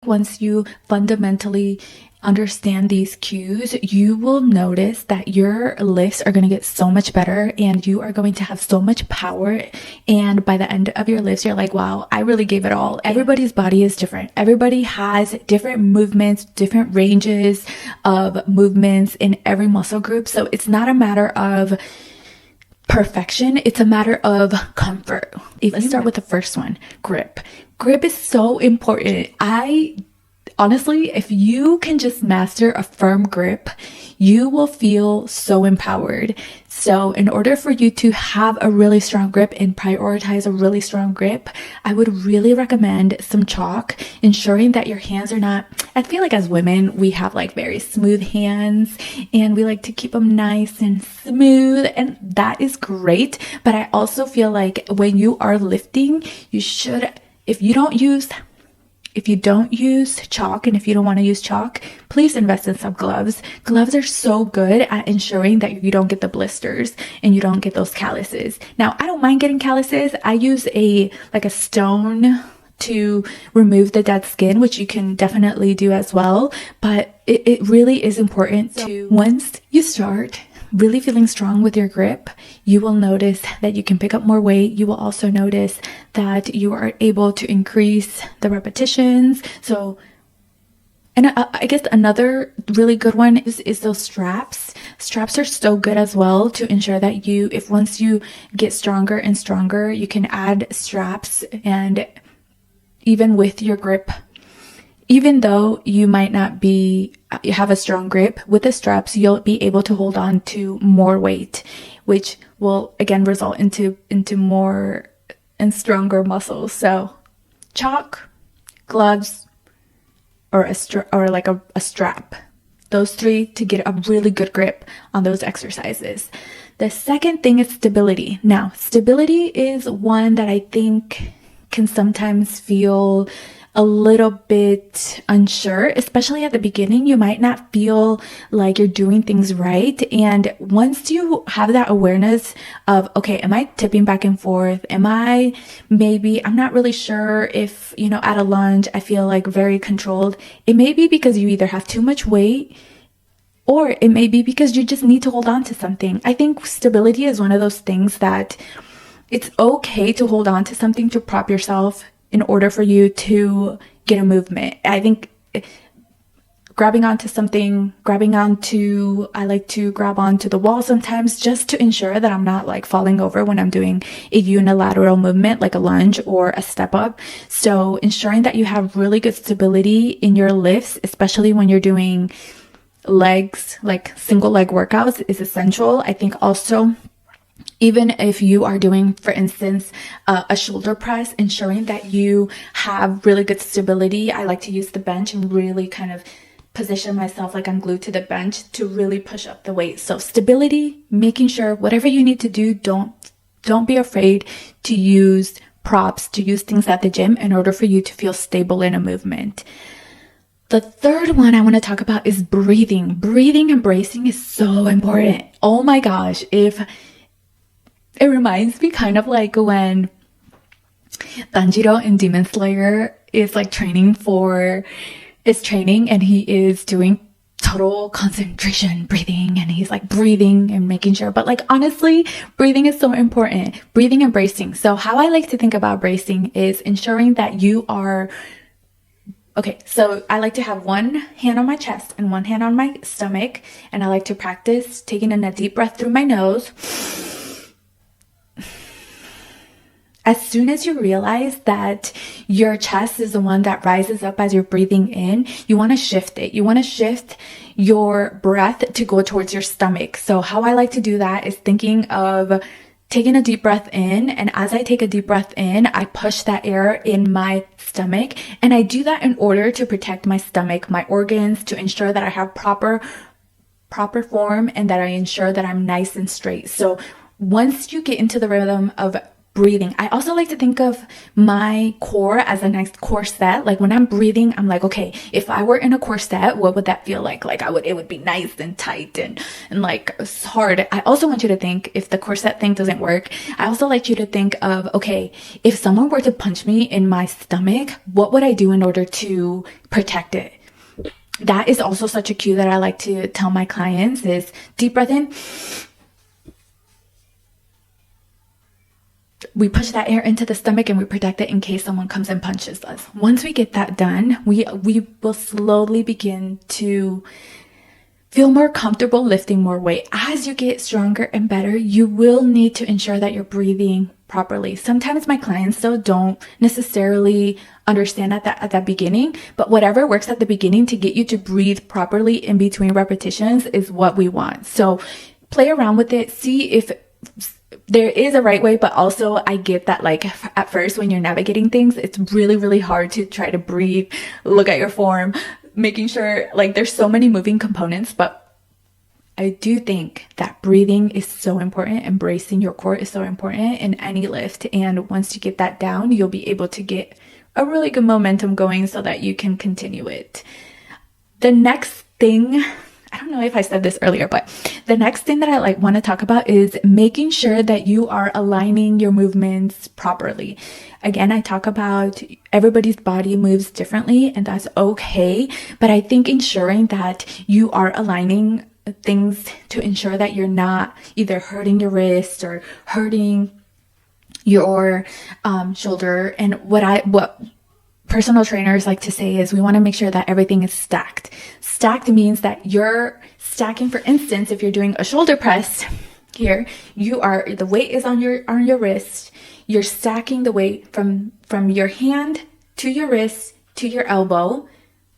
once you fundamentally understand these cues, you will notice that your lifts are going to get so much better and you are going to have so much power. And by the end of your lifts, you're like, wow, I really gave it all. Everybody's body is different. Everybody has different movements, different ranges of movements in every muscle group. So it's not a matter of perfection. It's a matter of comfort. Let's start with the first one, grip. Grip is so important. Honestly, if you can just master a firm grip, you will feel so empowered. So in order for you to have a really strong grip and prioritize a really strong grip, I would really recommend some chalk, ensuring that your hands are not, I feel like as women, we have like very smooth hands and we like to keep them nice and smooth, and that is great. But I also feel like when you are lifting, you should, if you don't use chalk, and if you don't want to use chalk, please invest in some gloves. Gloves are so good at ensuring that you don't get the blisters and you don't get those calluses. Now, I don't mind getting calluses. I use a stone to remove the dead skin, which you can definitely do as well. But it really is important to, once you start really feeling strong with your grip, you will notice that you can pick up more weight. You will also notice that you are able to increase the repetitions. So, and I guess another really good one is those straps. Straps are so good as well to ensure that if once you get stronger and stronger, you can add straps. And even with your grip, even though you might not have a strong grip, with the straps, you'll be able to hold on to more weight, which will again result into more and stronger muscles. So chalk, gloves, or a strap. Those three to get a really good grip on those exercises. The second thing is stability. Now, stability is one that I think can sometimes feel a little bit unsure, especially at the beginning. You might not feel like you're doing things right. And once you have that awareness of, okay, am I tipping back and forth? I'm not really sure if, at a lunge, I feel like very controlled. It may be because you either have too much weight, or it may be because you just need to hold on to something. I think stability is one of those things that it's okay to hold on to something to prop yourself in order for you to get a movement. I think grabbing onto something, I like to grab onto the wall sometimes just to ensure that I'm not like falling over when I'm doing a unilateral movement like a lunge or a step up. So ensuring that you have really good stability in your lifts, especially when you're doing legs, like single leg workouts, is essential. I think also, even if you are doing, for instance, a shoulder press, ensuring that you have really good stability. I like to use the bench and really kind of position myself like I'm glued to the bench to really push up the weight. So stability, making sure whatever you need to do, don't be afraid to use props, to use things at the gym in order for you to feel stable in a movement. The third one I want to talk about is breathing. Breathing and bracing is so important. Oh my gosh, it reminds me kind of like when Tanjiro in Demon Slayer is like training and he is doing total concentration breathing, and he's like breathing and making sure. But like, honestly, breathing is so important. Breathing and bracing. So how I like to think about bracing is ensuring that you are, okay, so I like to have one hand on my chest and one hand on my stomach, and I like to practice taking in a deep breath through my nose. As soon as you realize that your chest is the one that rises up as you're breathing in, you want to shift it. You want to shift your breath to go towards your stomach. So how I like to do that is thinking of taking a deep breath in. And as I take a deep breath in, I push that air in my stomach. And I do that in order to protect my stomach, my organs, to ensure that I have proper form and that I ensure that I'm nice and straight. So once you get into the rhythm of breathing. I also like to think of my core as a nice corset. Like when I'm breathing, I'm like, okay, if I were in a corset, what would that feel like? Like it would be nice and tight and like hard. I also want you to think, if the corset thing doesn't work, I also like you to think of, okay, if someone were to punch me in my stomach, what would I do in order to protect it? That is also such a cue that I like to tell my clients is deep breath in. We push that air into the stomach and we protect it in case someone comes and punches us. Once we get that done, we will slowly begin to feel more comfortable lifting more weight. As you get stronger and better, you will need to ensure that you're breathing properly. Sometimes my clients though don't necessarily understand at that beginning, but whatever works at the beginning to get you to breathe properly in between repetitions is what we want. So play around with it, see if there is a right way, but also I get that like at first when you're navigating things, it's really, really hard to try to breathe, look at your form, making sure like there's so many moving components, but I do think that breathing is so important. Embracing your core is so important in any lift. And once you get that down, you'll be able to get a really good momentum going so that you can continue it. The next thing, I don't know if I said this earlier, but the next thing that I want to talk about is making sure that you are aligning your movements properly. Again, I talk about everybody's body moves differently and that's okay. But I think ensuring that you are aligning things to ensure that you're not either hurting your wrist or hurting your shoulder. And what personal trainers like to say is we want to make sure that everything is stacked. Stacked means that you're stacking, for instance, if you're doing a shoulder press here, the weight is on your wrist. You're stacking the weight from your hand to your wrist to your elbow.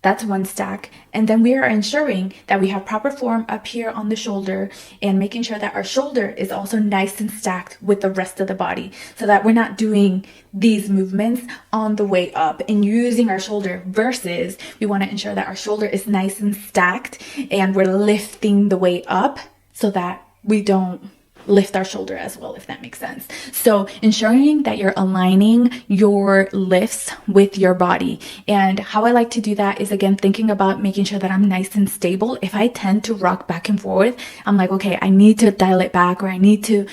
That's one stack. And then we are ensuring that we have proper form up here on the shoulder and making sure that our shoulder is also nice and stacked with the rest of the body so that we're not doing these movements on the way up and using our shoulder versus we want to ensure that our shoulder is nice and stacked and we're lifting the weight up so that we don't lift our shoulder as well, if that makes sense. So ensuring that you're aligning your lifts with your body. And how I like to do that is, again, thinking about making sure that I'm nice and stable. If I tend to rock back and forth, I'm like, okay, I need to dial it back, or I need to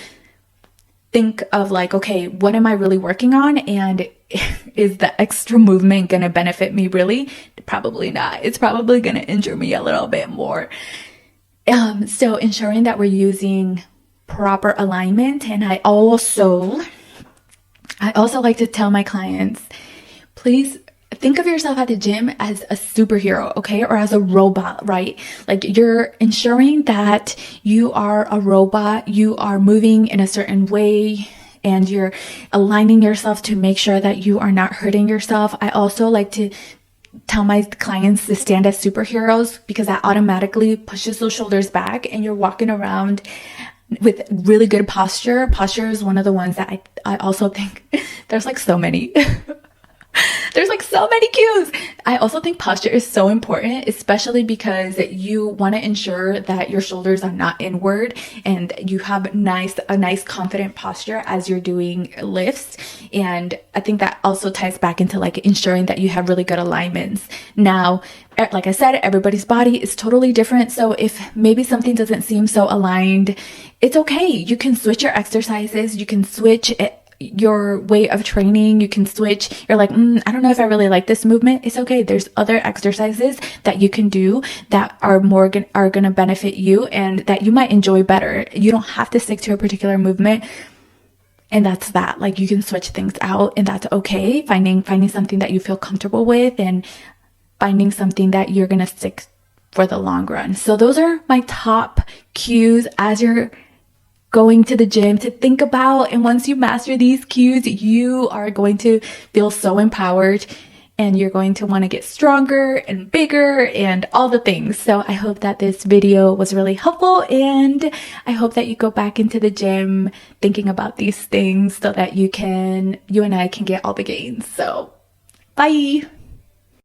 think of like, okay, what am I really working on? And is the extra movement going to benefit me really? Probably not. It's probably going to injure me a little bit more. So ensuring that we're using proper alignment. And I also like to tell my clients, please think of yourself at the gym as a superhero, okay? Or as a robot, right? Like you're ensuring that you are a robot, you are moving in a certain way, and you're aligning yourself to make sure that you are not hurting yourself. I also like to tell my clients to stand as superheroes because that automatically pushes those shoulders back and you're walking around with really good posture. Posture is one of the ones that I also think there's like so many. There's like so many cues. I also think posture is so important, especially because you want to ensure that your shoulders are not inward and you have a nice confident posture as you're doing lifts. And I think that also ties back into like ensuring that you have really good alignments. Now, like I said, everybody's body is totally different. So if maybe something doesn't seem so aligned, it's okay. You can switch your exercises. You can switch your way of training. You can switch. You're like, I don't know if I really like this movement. It's okay. There's other exercises that you can do that are going to benefit you and that you might enjoy better. You don't have to stick to a particular movement. And that's that. Like you can switch things out and that's okay. Finding something that you feel comfortable with and finding something that you're going to stick for the long run. So those are my top cues as you're going to the gym to think about. And once you master these cues, you are going to feel so empowered and you're going to want to get stronger and bigger and all the things. So I hope that this video was really helpful and I hope that you go back into the gym thinking about these things so that you and I can get all the gains. So bye.